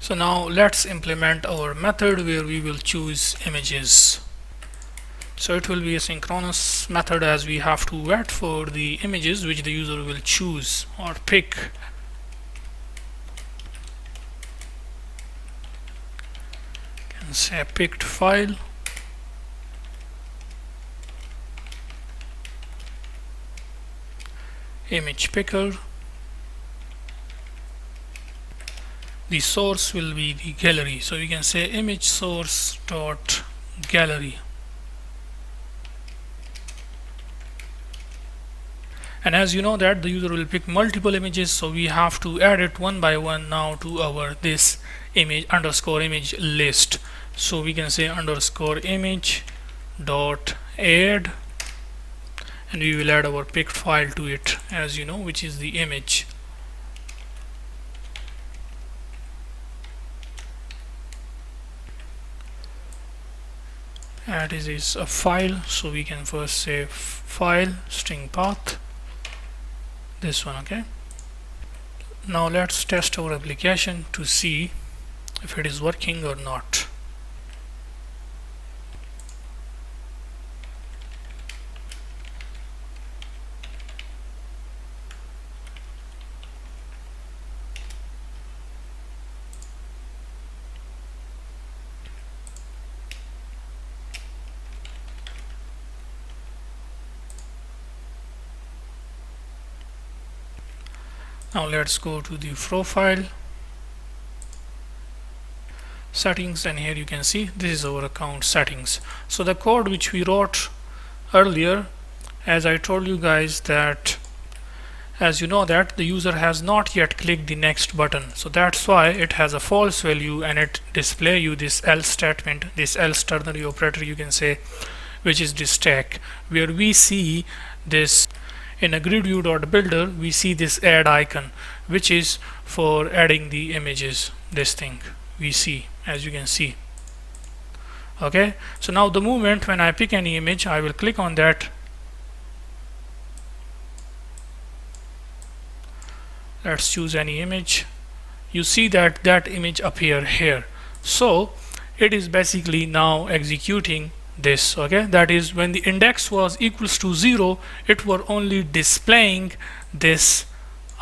So now let's implement our method where we will choose images. So it will be a synchronous method, as we have to wait for the images which the user will choose or pick. Can say picked file, image picker. The source will be the gallery, so we can say image source dot gallery. And as you know that the user will pick multiple images, so we have to add it one by one now to our this image underscore image list. So we can say underscore image dot add, and we will add our picked file to it, as you know, which is the image. Add is a file, so we can first say file string path, this one. Okay, now let's test our application to see if it is working or not. Now let's go to the profile settings, and here you can see this is our account settings. So the code which we wrote earlier, as I told you guys that, as you know that the user has not yet clicked the next button, so that's why it has a false value and it display you this else statement, this else ternary operator you can say, which is this stack, where we see this in a grid view.builder, we see this add icon, which is for adding the images. This thing we see, as you can see. Okay, so now the moment when I pick any image, I will click on that. Let's choose any image. You see that that image appear here. So it is basically now executing this. Okay, that is when the index was equals to 0, it were only displaying this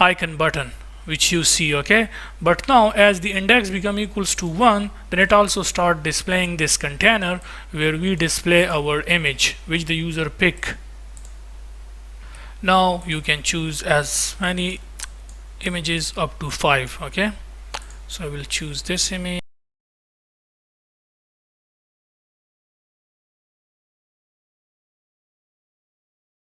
icon button which you see. Okay, but now as the index become equals to 1, then it also start displaying this container where we display our image which the user pick. Now you can choose as many images up to 5. Okay, so I will choose this image.